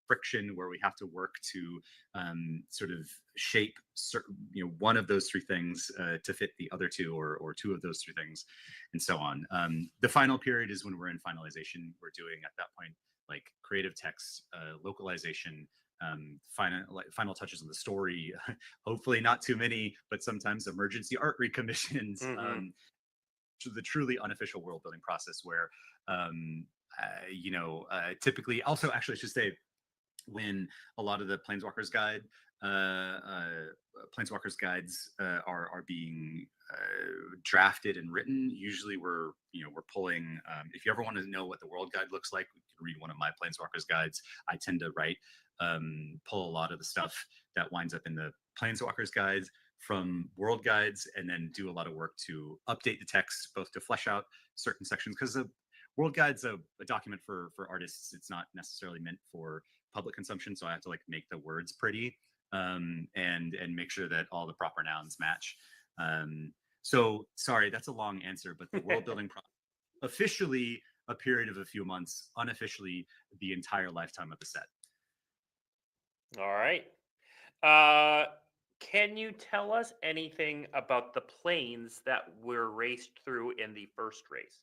friction where we have to work to sort of shape certain, one of those three things to fit the other two, or two of those three things, and so on. The final period is when we're in finalization. We're doing at that point like creative text, localization, final touches on the story. Hopefully not too many, but sometimes emergency art recommissions. To the truly unofficial world building process, where typically, also actually I should say, when a lot of the Planeswalkers guides are being drafted and written, usually we're pulling. If you ever want to know what the world guide looks like, you can read one of my Planeswalkers guides. I tend to pull a lot of the stuff that winds up in the Planeswalkers guides from world guides, and then do a lot of work to update the text, both to flesh out certain sections, because the world guide's a document for artists. It's not necessarily meant for public consumption, so I have to make the words pretty, and make sure that all the proper nouns match. So sorry, that's a long answer, but the world building process, officially a period of a few months, unofficially the entire lifetime of the set. All right. Can you tell us anything about the planes that were raced through in the first race?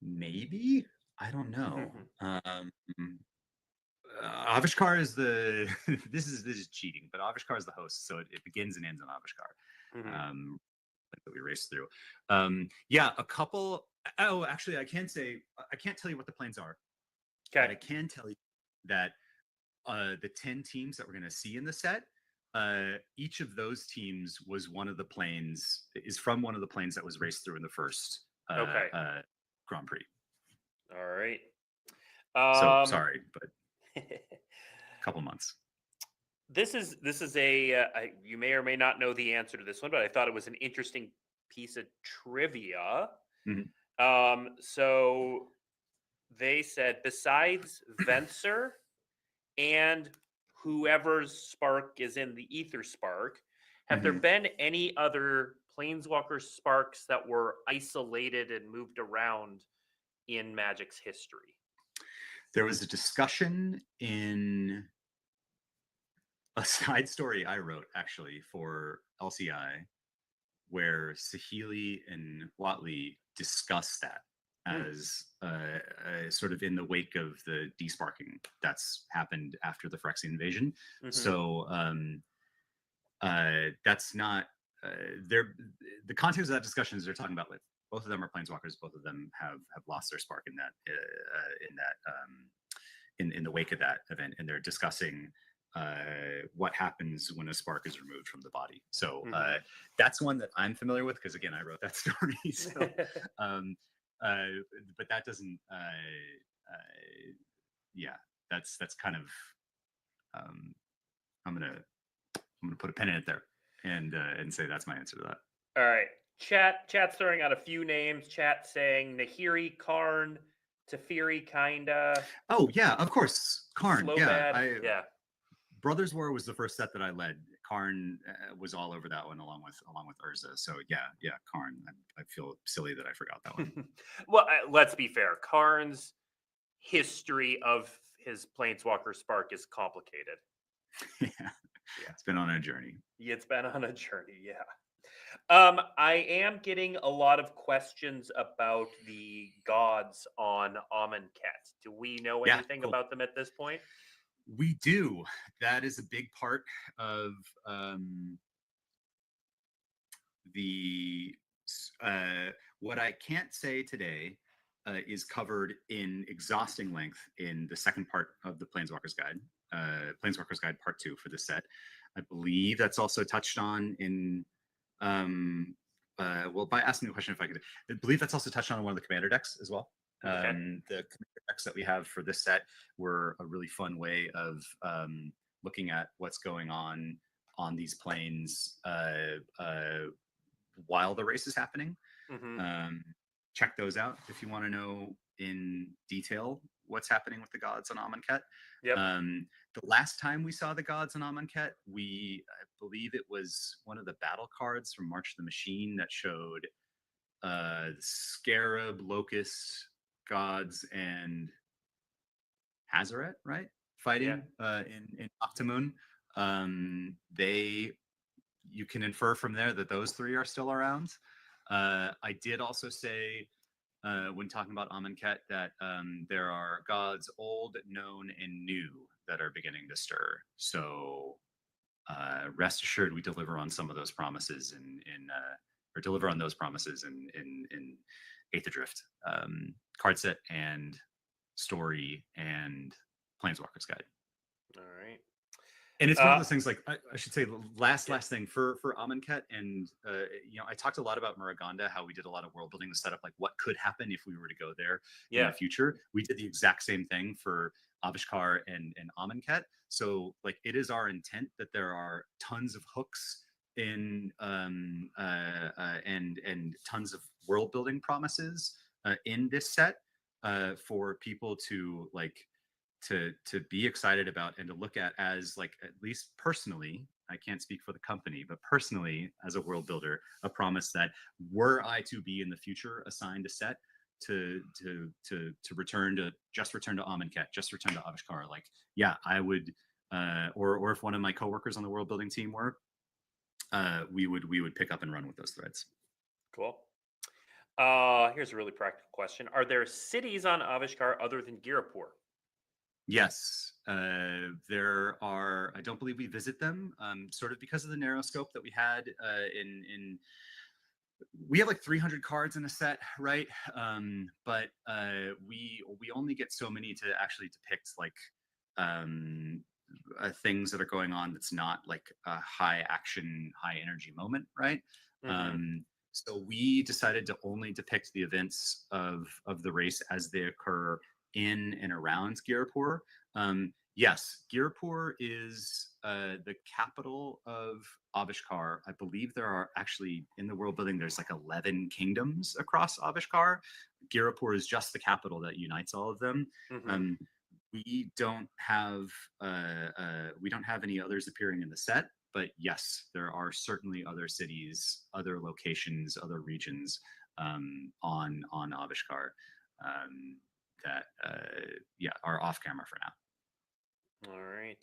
Maybe, I don't know. Avishkar is the this is cheating, but Avishkar is the host, so it begins and ends on Avishkar. That we race through. Yeah, a couple. Oh, actually, I can't tell you what the planes are. Okay. But I can tell you that the 10 teams that we're going to see in the set, each of those teams is from one of the planes that was raced through in the first Grand Prix. All right. So sorry, but a couple months. This is a you may or may not know the answer to this one, but I thought it was an interesting piece of trivia. So they said, besides Venser and whoever's spark is in the Ether Spark, have there been any other Planeswalker sparks that were isolated and moved around in Magic's history? There was a discussion in a side story I wrote, actually, for LCI, where Saheeli and Watley discussed that as sort of in the wake of the desparking that's happened after the Phyrexian invasion. So that's not the context of that discussion is they're talking about, like, both of them are Planeswalkers. Both of them have lost their spark in the wake of that event, and they're discussing what happens when a spark is removed from the body. So that's one that I'm familiar with, because again, I wrote that story. So, but that doesn't. Yeah, that's kind of. I'm gonna put a pin in it there and say that's my answer to that. All right. Chat's throwing out a few names. Chat saying Nahiri, Karn, Teferi, kinda. Oh yeah, of course, Karn. Yeah, yeah. Brothers War was the first set that I led. Karn was all over that one, along with Urza. So yeah, Karn. I feel silly that I forgot that one. Well, let's be fair. Karn's history of his Planeswalker spark is complicated. Yeah, it's been on a journey. It's been on a journey. Yeah. I am getting a lot of questions about the gods on Amonkhet. Do we know anything about them at this point? We do. That is a big part of the what I can't say today is covered in exhausting length in the second part of the Planeswalkers Guide, Planeswalkers Guide Part 2 for this set. I believe that's also touched on in well, by asking the question, if I could, I believe that's also touched on one of the commander decks as well. The commander decks that we have for this set were a really fun way of looking at what's going on these planes while the race is happening. Check those out if you want to know in detail what's happening with the gods on Amonkhet. The last time we saw the gods on Amonkhet, I believe it was one of the battle cards from March of the Machine that showed Scarab, Locust, gods, and Hazaret, right? Fighting in Octomoon. You can infer from there that those three are still around. I did also say when talking about Amonkhet that there are gods old, known, and new that are beginning to stir. So rest assured, we deliver on some of those promises or deliver on those promises in Aetherdrift, card set and story and Planeswalker's Guide. All right. And it's one of those things, like I should say, last thing for Amonkhet, and I talked a lot about Muraganda, how we did a lot of world building to set up like what could happen if we were to go there in the future. We did the exact same thing for Avishkar and Amonkhet. So like it is our intent that there are tons of hooks in and tons of world building promises in this set for people to like to be excited about and to look at as like, at least personally, I can't speak for the company, but personally as a world builder, a promise that were I to be in the future assigned a set to return to Amonkhet, just return to Avishkar, like yeah, I would or if one of my coworkers on the world building team were, we would pick up and run with those threads. Cool. Here's a really practical question. Are there cities on Avishkar other than Girapur? Yes, there are. I don't believe we visit them, sort of because of the narrow scope that we had we have like 300 cards in a set, right? But we only get so many to actually depict like things that are going on that's not like a high action, high energy moment, right? Mm-hmm. So we decided to only depict the events of the race as they occur in and around Girapur. Yes, Girapur is the capital of Avishkar. I believe there are actually, in the world building, there's like 11 kingdoms across Avishkar. Girapur is just the capital that unites all of them. Mm-hmm. We don't have any others appearing in the set, but yes, there are certainly other cities, other locations, other regions on Avishkar that are off camera for now. All right.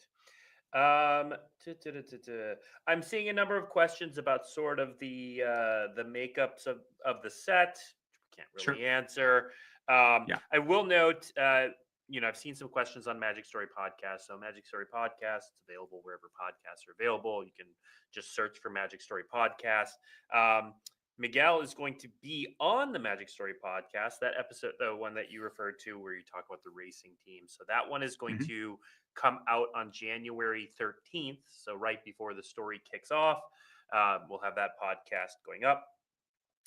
I'm seeing a number of questions about sort of the makeups of the set, which we can't really answer. I will note, I've seen some questions on Magic Story Podcast. So Magic Story Podcast, it's available wherever podcasts are available. You can just search for Magic Story Podcast. Miguel is going to be on the Magic Story Podcast, that episode, the one that you referred to where you talk about the racing team. So that one is going to come out on January 13th. So right before the story kicks off, we'll have that podcast going up.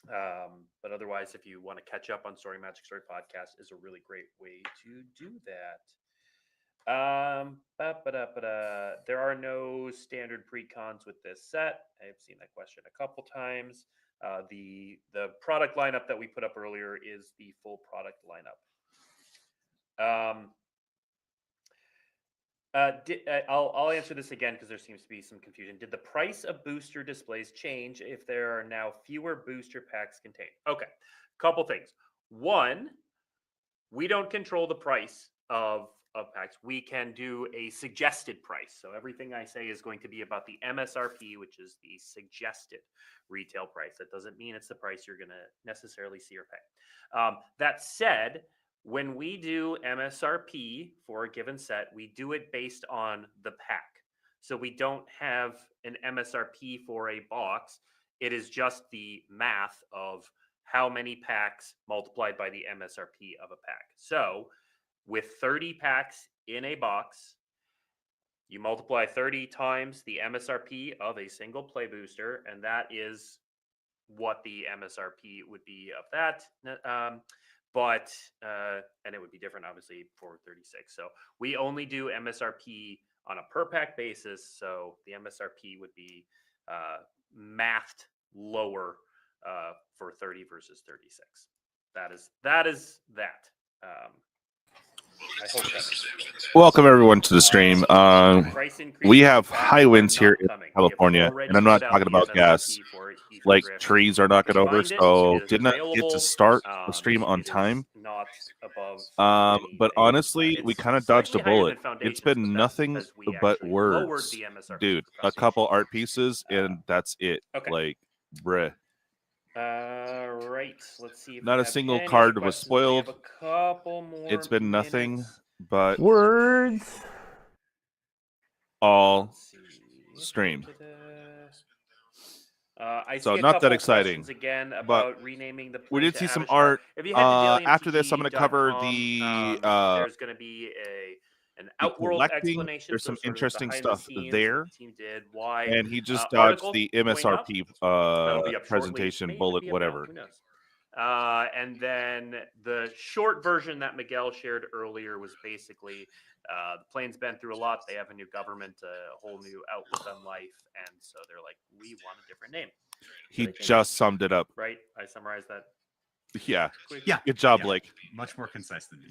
But otherwise, if you want to catch up on Magic Story Podcast is a really great way to do that. There are no standard pre-cons with this set. I've seen that question a couple times. The product lineup that we put up earlier is the full product lineup. I'll answer this again because there seems to be some confusion. Did the price of booster displays change if there are now fewer booster packs contained? Okay, couple things. One, we don't control the price of packs. We can do a suggested price. So everything I say is going to be about the MSRP, which is the suggested retail price. That doesn't mean it's the price you're going to necessarily see or pay. That said, when we do MSRP for a given set, we do it based on the pack. So we don't have an MSRP for a box. It is just the math of how many packs multiplied by the MSRP of a pack. So with 30 packs in a box, you multiply 30 times the MSRP of a single play booster, and that is what the MSRP would be of that. And it would be different, obviously, for 36. So we only do MSRP on a per pack basis. So the MSRP would be mathed lower for 30 versus 36. That is that. I hope that. Welcome everyone to the stream. Price We increases have fast high are winds here not in coming. We have California, already and I'm not put out talking the about gas. MSRP for Like Aetherdrift. trees are You knocking can over, find it. so It is did not get available. to start the stream on It is time. not above But anything. honestly, we It's kind of dodged slightly a higher bullet. than Foundations, It's but been that's nothing because we but actually lowered words, the MSRP dude. for A couple Foundations. art pieces, and that's it. Okay. Like, bruh. Right. Let's see. If Not we a have single any card other was questions. We have spoiled. a couple more. It's been nothing minutes. but words. all Let's see. stream. I So see a not that couple exciting, questions again but about renaming the we plane did to see some Avishar. art. If you head to After this, I'm going to cover djlonghairorig.com, the there's going to be an outworld collecting. explanation. There's So some sort of interesting behind stuff the scenes, there. what the team did, why. And he just dodged Article the going up. MSRP That'll be up presentation, shortly. bullet, Maybe whatever. Who knows? And then the short version that Miguel shared earlier was basically the plane's been through a lot. They have a new government, a whole new outlook on life. And so they're like, we want a different name. So He just summed it up. Right? I summarized that. Yeah. Quick. Yeah. Good job, Yeah. Blake. Much more concise than me.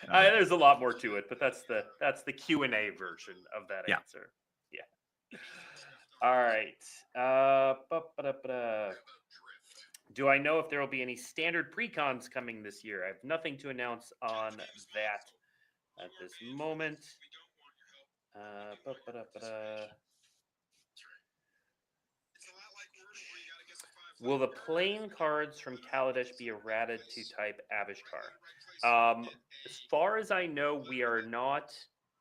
There's a lot more to it, but that's the Q&A version of that answer. Yeah. All right. Do I know if there will be any standard precons coming this year? I have nothing to announce on that at this moment. Will the playing cards from Kaladesh be errated to type Avishkar? As far as I know, we are not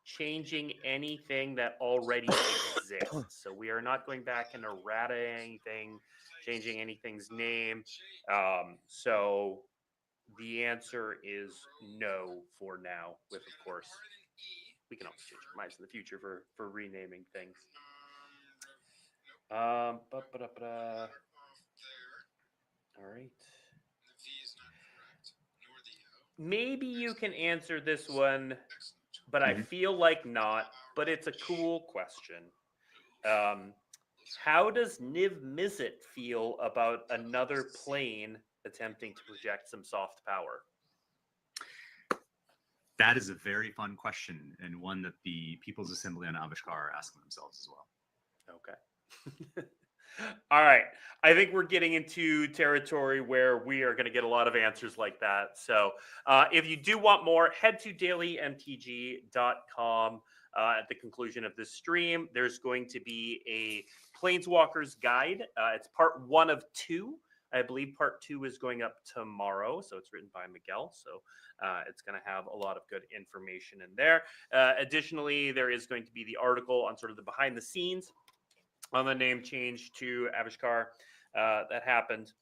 changing anything that already exists. So we are not going back and errata anything, changing anything's name. So the answer is no for now, with, of course, we can always change our minds in the future for renaming things. All right. Maybe you can answer this one, but I feel like not. But it's a cool question. How does Niv Mizzet feel about another plane attempting to project some soft power? That is a very fun question, and one that the People's Assembly on Avishkar are asking themselves as well. Okay. All right. I think we're getting into territory where we are going to get a lot of answers like that. So if you do want more, head to dailymtg.com. At the conclusion of this stream, there's going to be a Planeswalker's Guide. It's part 1 of 2. I believe part 2 is going up tomorrow. So it's written by Miguel. So it's going to have a lot of good information in there. Additionally, there is going to be the article on sort of the behind the scenes on the name change to Avishkar that happened.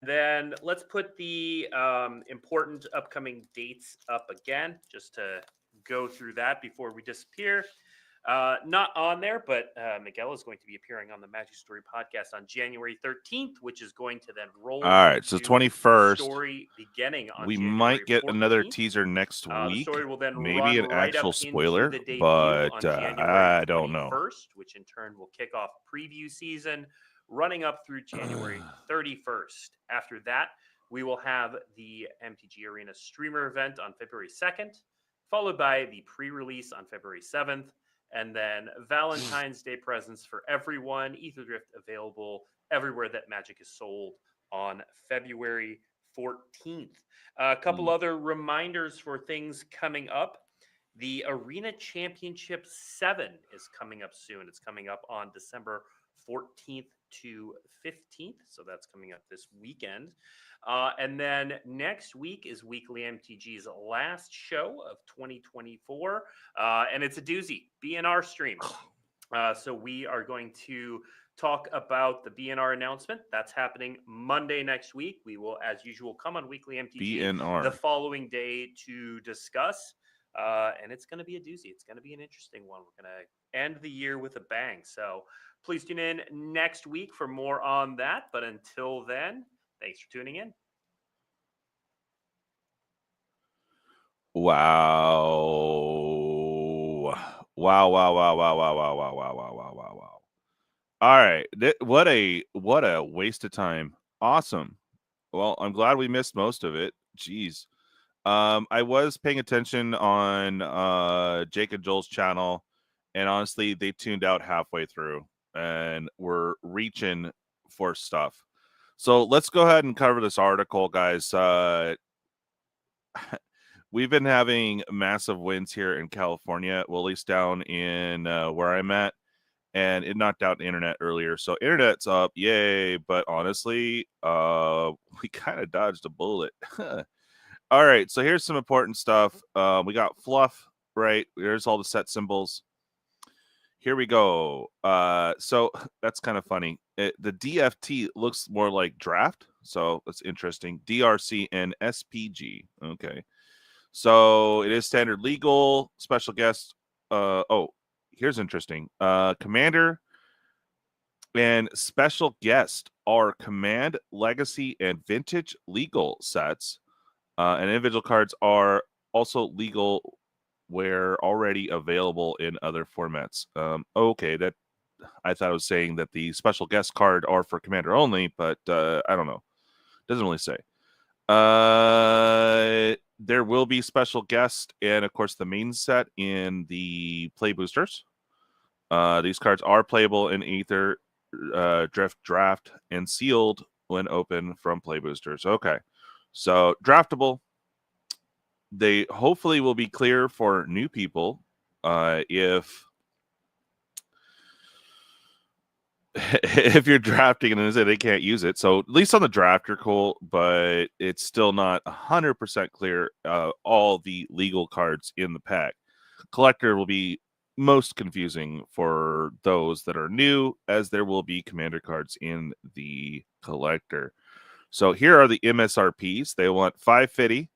Then let's put the important upcoming dates up again, just to go through that before we disappear. Not on there, but Miguel is going to be appearing on the Magic Story podcast on January 13th, which is going to then roll. All right, so 21st. Story beginning on we January might get 14th. another teaser next The week. story will then Maybe run an right actual up spoiler, into the debut but on January I don't know. 21st, which in turn will kick off preview season, running up through January 31st. After that, we will have the MTG Arena streamer event on February 2nd, followed by the pre-release on February 7th, and then Valentine's Day presents for everyone. Aetherdrift available everywhere that Magic is sold on February 14th. A couple other reminders for things coming up. The Arena Championship 7 is coming up soon. It's coming up on December 14th to 15th. So that's coming up this weekend. And then next week is Weekly MTG's last show of 2024. And it's a doozy, BNR stream. So we are going to talk about the BNR announcement. That's happening Monday next week. We will, as usual, come on Weekly MTG BNR. the following day to discuss. And it's going to be a doozy. It's going to be an interesting one. We're going to end the year with a bang. So please tune in next week for more on that. But until then, thanks for tuning in. Wow. Wow. All right. What a waste of time. Awesome. Well, I'm glad we missed most of it. Jeez. I was paying attention on Jake and Joel's channel, and honestly, they tuned out halfway through and were reaching for stuff. So let's go ahead and cover this article, guys. We've been having massive winds here in California, well, at least down in where I'm at, and it knocked out the internet earlier. So internet's up, yay! But honestly, we kind of dodged a bullet. All right, so here's some important stuff. We got fluff, right? There's all the set symbols. Here we go. So that's kind of funny. The DFT looks more like draft, so that's interesting. DRC and SPG. Okay. So it is standard legal, special guest. Here's interesting. Commander and special guest are command, legacy, and vintage legal sets. And individual cards are also legal where already available in other formats. Okay, that I thought I was saying that the special guest card are for commander only, but I don't know. Doesn't really say. There will be special guest and, of course, the main set in the play boosters. These cards are playable in Aetherdrift draft and sealed when open from play boosters. Okay, so draftable. They hopefully will be clear for new people if you're drafting and they can't use it. So at least on the draft, you're cool, but it's still not 100% clear all the legal cards in the pack. Collector will be most confusing for those that are new, as there will be commander cards in the collector. So here are the MSRPs. They want $550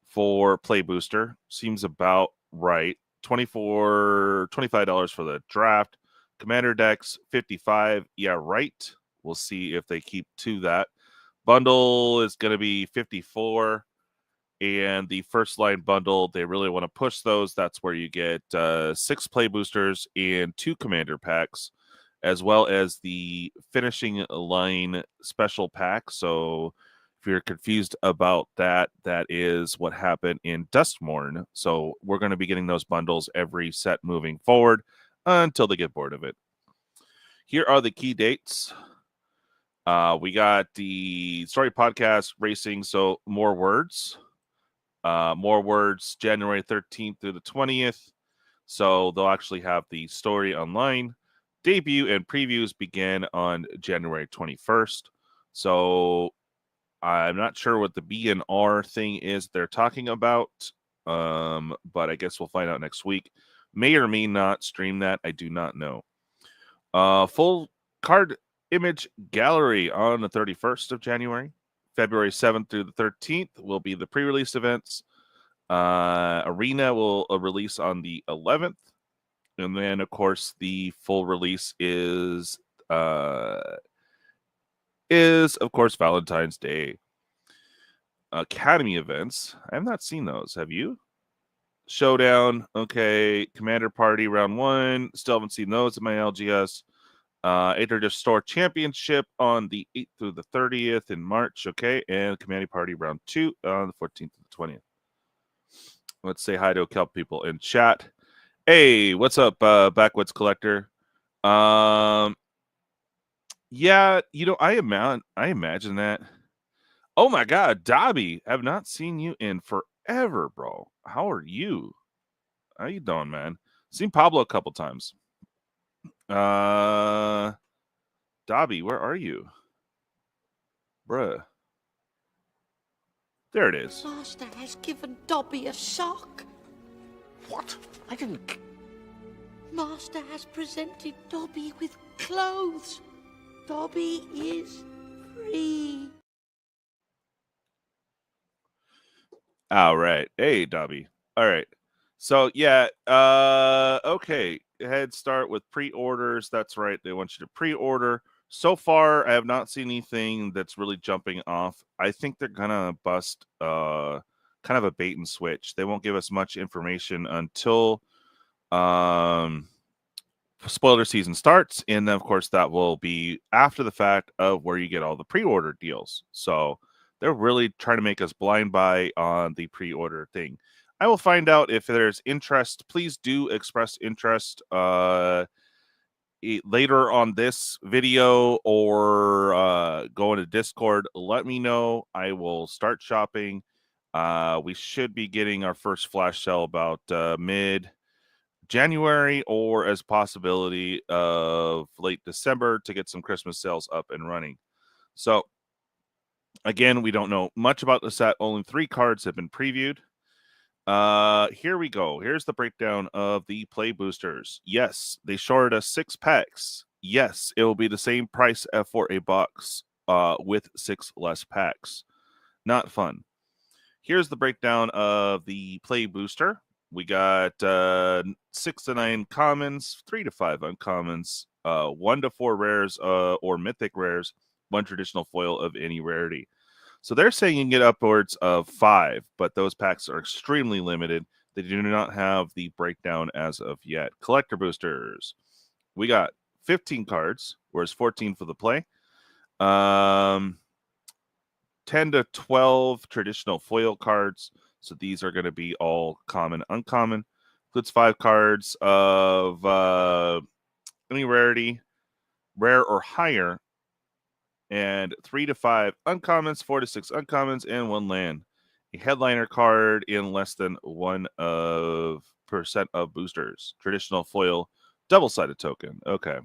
for play booster. Seems about right. $25 for the draft. Commander decks, $55. Yeah, right. We'll see if they keep to that. Bundle is going to be $54. And the first line bundle, they really want to push those. That's where you get 6 play boosters and 2 commander packs, as well as the finishing line special pack. So if you're confused about that, that is what happened in Dustmourn. So we're going to be getting those bundles every set moving forward until they get bored of it. Here are the key dates. We got the story podcast racing, so more words. January 13th through the 20th. So they'll actually have the story online. Debut and previews begin on January 21st. So I'm not sure what the B&R thing is they're talking about, but I guess we'll find out next week. May or may not stream that. I do not know. Full card image gallery on the 31st of January. February 7th through the 13th will be the pre-release events. Arena will release on the 11th. And then, of course, the full release is of course, Valentine's Day. Academy events. I have not seen those. Have you? Showdown. Okay. Commander Party round 1. Still haven't seen those in my LGS. Aetherdrift Store Championship on the 8th through the 30th in March. Okay. And Commander Party round 2 on the 14th to the 20th. Let's say hi to a couple people in chat. Hey, what's up, Backwoods Collector? Yeah, I imagine that. Oh my God, Dobby, have not seen you in forever, bro. How are you? How you doing, man? Seen Pablo a couple times. Dobby, where are you? Bruh. There it is. Master has given Dobby a sock. What? I didn't... Master has presented Dobby with clothes. Dobby is free. All right. Hey, Dobby. All right. So, yeah. Okay. Head start with pre-orders. That's right. They want you to pre-order. So far, I have not seen anything that's really jumping off. I think they're going to bust kind of a bait and switch. They won't give us much information until spoiler season starts. And then, of course, that will be after the fact of where you get all the pre-order deals. So They're really trying to make us blind buy on the pre-order thing. I will find out if there's interest. Please do express interest later on this video or go into Discord. Let me know. I will start shopping. We should be getting our first flash sale about mid-January or as possibility of late December to get some Christmas sales up and running. So again, we don't know much about the set. Only 3 cards have been previewed. Here we go. Here's the breakdown of the play boosters. Yes, they shorted us 6 packs. Yes, it will be the same price for a box with 6 less packs. Not fun. Here's the breakdown of the play booster. We got 6 to 9 commons, 3 to 5 uncommons, 1 to 4 rares or mythic rares, 1 traditional foil of any rarity. So they're saying you can get upwards of 5, but those packs are extremely limited. They do not have the breakdown as of yet. Collector boosters. We got 15 cards, whereas 14 for the play. 10 to 12 traditional foil cards. So these are going to be all common, uncommon. Includes 5 cards of any rarity, rare or higher, and 3 to 5 uncommons, 4 to 6 uncommons, and 1 land. A headliner card in less than 1% of boosters. Traditional foil, double-sided token. Okay.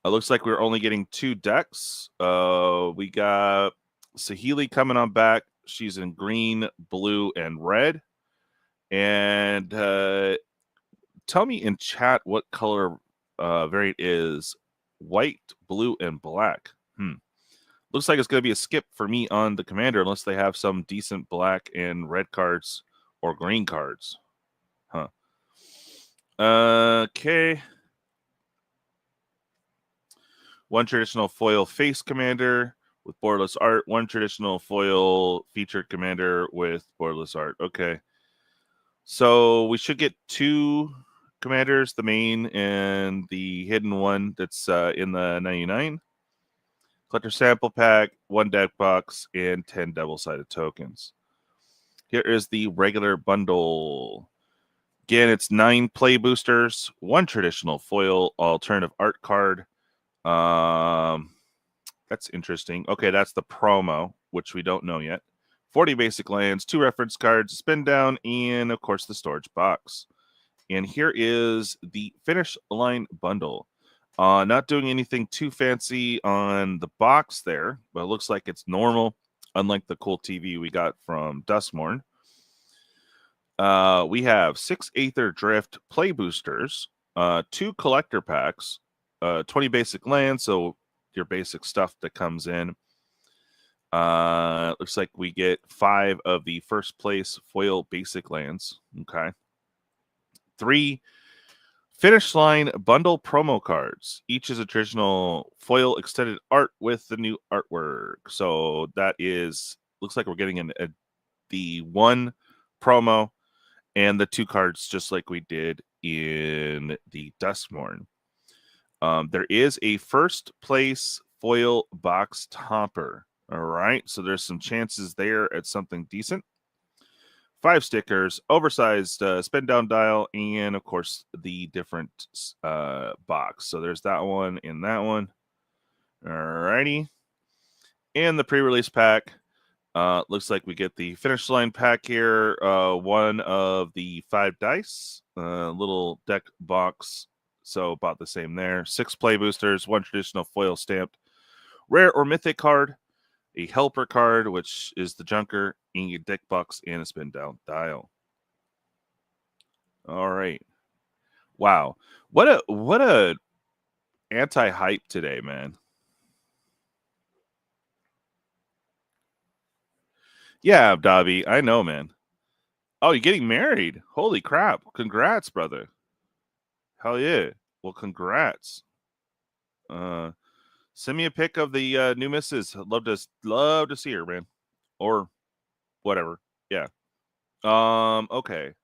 It looks like we're only getting 2 decks. We got Saheeli coming on back. She's in green, blue, and red. And tell me in chat what color variant is white, blue, and black. Looks like it's going to be a skip for me on the commander unless they have some decent black and red cards or green cards. Okay. 1 traditional foil face commander with borderless art. 1 traditional foil featured commander with borderless art. Okay. So we should get 2 commanders, the main and the hidden one that's in the 99. Collector sample pack, 1 deck box, and 10 double-sided tokens. Here is the regular bundle. Again, it's 9 play boosters, 1 traditional foil alternative art card. That's interesting. Okay, that's the promo, which we don't know yet. 40 basic lands, 2 reference cards, spin down, and of course the storage box. And here is the finish line bundle. Not doing anything too fancy on the box there, but it looks like it's normal, unlike the cool TV we got from Dustmorn. We have 6 Aetherdrift play boosters, 2 collector packs, 20 basic lands, so your basic stuff that comes in. Looks like we get 5 of the first place foil basic lands. Okay. 3 finish line bundle promo cards. Each is a traditional foil extended art with the new artwork. So that is, looks like we're getting the 1 promo and the 2 cards just like we did in the Dustmorn. There is a first place foil box topper. All right. So there's some chances there at something decent. 5 stickers, oversized spin down dial, and of course the different box. So there's that one and that one. Alrighty. And the pre-release pack. Looks like we get the finish line pack here. 1 of the 5 dice. Little deck box. So about the same there. 6 play boosters, 1 traditional foil stamped rare or mythic card. A helper card, which is the junker, and a deck box and a spin down dial. All right. Wow. What a anti-hype today, man. Yeah, Dobby, I know, man. Oh, you're getting married. Holy crap. Congrats, brother. Hell yeah. Well, congrats. Send me a pic of the new missus. I'd love to see her, man. Or whatever. Yeah. Okay.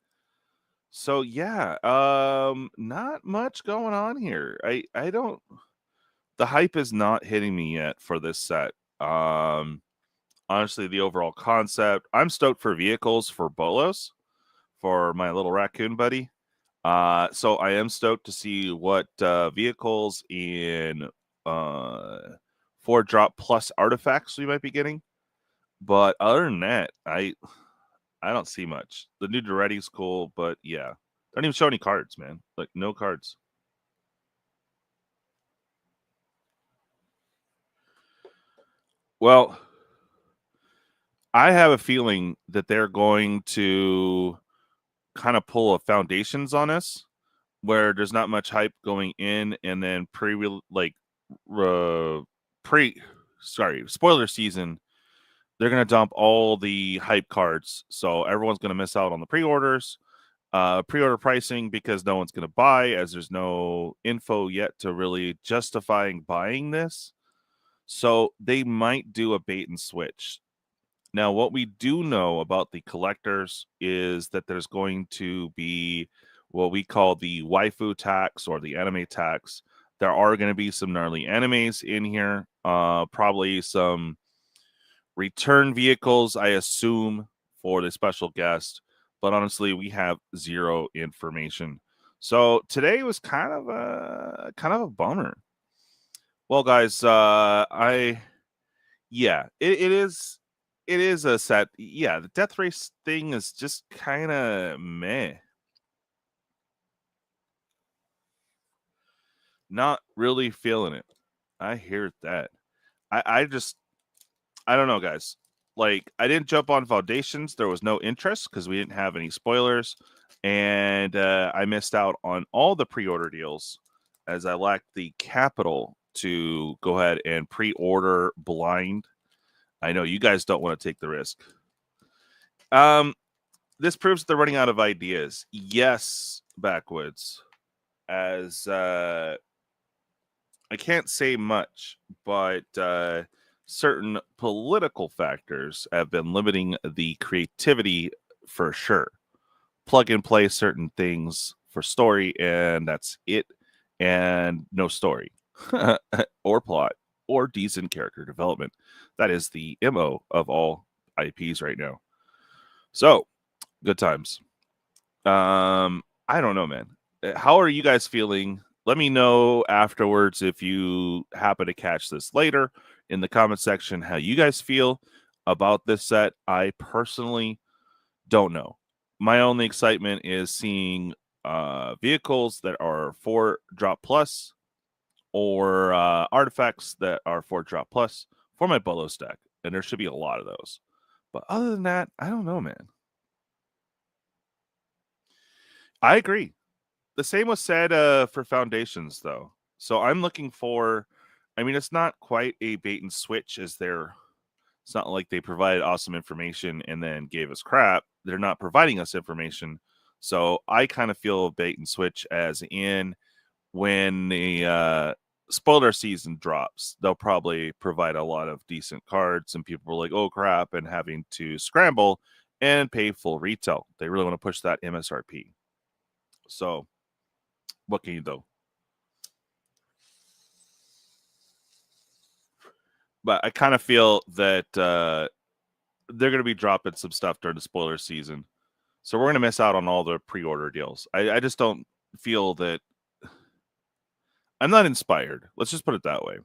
So yeah, not much going on here. I don't, the hype is not hitting me yet for this set. honestly, the overall concept. I'm stoked for vehicles for Bolos, for my little raccoon buddy. So I am stoked to see what vehicles in 4-drop plus artifacts we might be getting. But other than that, I don't see much. The new Duretti's cool, but yeah. Don't even show any cards, man. Like, no cards. Well, I have a feeling that they're going to kind of pull a Foundations on us, where there's not much hype going in, and then spoiler season, they're going to dump all the hype cards. So everyone's going to miss out on the pre-orders, pre-order pricing, because no one's going to buy, as there's no info yet to really justifying buying this. So they might do a bait and switch. Now, what we do know about the collectors is that there's going to be what we call the waifu tax or the anime tax. There are going to be some gnarly animes in here, probably some return vehicles, I assume, for the special guest. But honestly, we have zero information. So today was kind of a bummer. Well, guys, it is a set. Yeah, the death race thing is just kind of meh. Not really feeling it. I hear that. I don't know, guys. Like, I didn't jump on Foundations. There was no interest because we didn't have any spoilers. And I missed out on all the pre-order deals as I lacked the capital to go ahead and pre-order blind. I know you guys don't want to take the risk. This proves that they're running out of ideas. Yes, Backwoods. As I can't say much, but certain political factors have been limiting the creativity for sure. Plug and play certain things for story, and that's it. And no story or plot or decent character development. That is the MO of all IPs right now. So, good times. I don't know, man. How are you guys feeling? Let me know afterwards if you happen to catch this later in the comment section how you guys feel about this set. I personally don't know. My only excitement is seeing vehicles that are 4-drop plus or artifacts that are 4-drop plus for my Bolo stack. And there should be a lot of those. But other than that, I don't know, man. I agree. The same was said for Foundations, though. So I'm looking for, I mean, it's not quite a bait and switch as it's not like they provided awesome information and then gave us crap. They're not providing us information. So I kind of feel bait and switch as in when the spoiler season drops, they'll probably provide a lot of decent cards and people are like, oh crap, and having to scramble and pay full retail. They really want to push that MSRP. So what can you do? But I kind of feel that they're going to be dropping some stuff during the spoiler season. So we're going to miss out on all the pre-order deals. I just don't feel that. I'm not inspired. Let's just put it that way.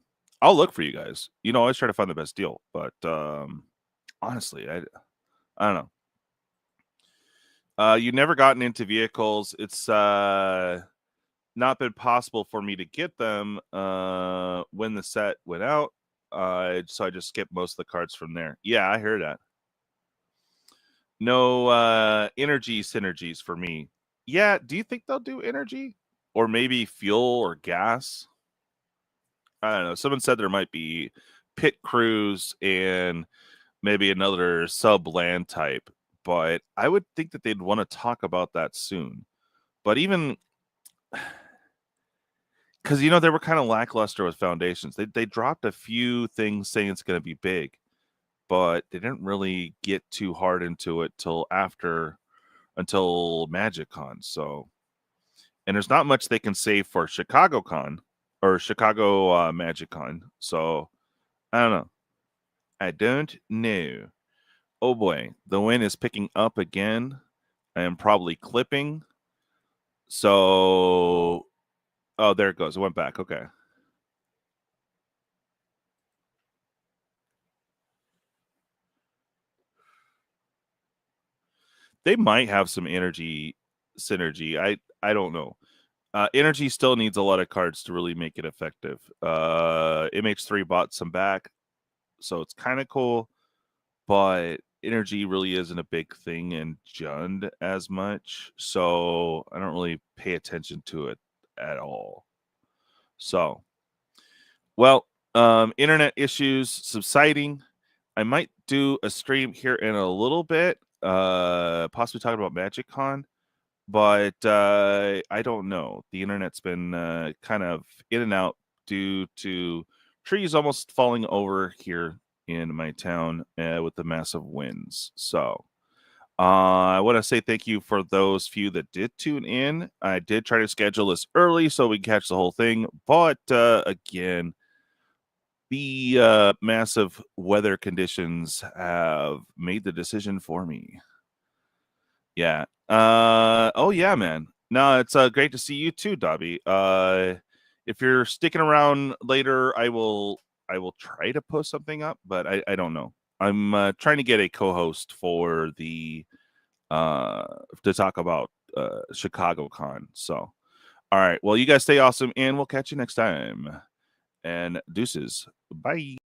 I'll look for you guys. You know, I always try to find the best deal. But honestly, I don't know. You've never gotten into vehicles. It's not been possible for me to get them when the set went out. So I just skipped most of the cards from there. Yeah, I heard that. No energy synergies for me. Yeah, do you think they'll do energy? Or maybe fuel or gas? I don't know. Someone said there might be pit crews and maybe another sub-land type. But I would think that they'd want to talk about that soon. But even... because, you know, they were kind of lackluster with Foundations. They dropped a few things saying it's going to be big, but they didn't really get too hard into it until MagicCon. So, and there's not much they can say for ChicagoCon or Chicago MagicCon. So, I don't know. I don't know. Oh boy, the wind is picking up again. I am probably clipping. So, oh, there it goes. It went back. Okay. They might have some energy synergy. I don't know. Energy still needs a lot of cards to really make it effective. MH3 bought some back, so it's kind of cool, but energy really isn't a big thing in Jund as much, so I don't really pay attention to it at all. So, well, internet issues subsiding. I might do a stream here in a little bit, possibly talking about MagicCon, but I don't know. The internet's been kind of in and out due to trees almost falling over here in my town with the massive winds. So I want to say thank you for those few that did tune in. I did try to schedule this early so we can catch the whole thing, but again, the massive weather conditions have made the decision for me. Yeah. Oh yeah, man. No, it's great to see you too, Dobby. If you're sticking around later, I will try to post something up, but I don't know. I'm trying to get a co-host for the to talk about Chicago Con. So, all right. Well, you guys stay awesome, and we'll catch you next time. And deuces. Bye.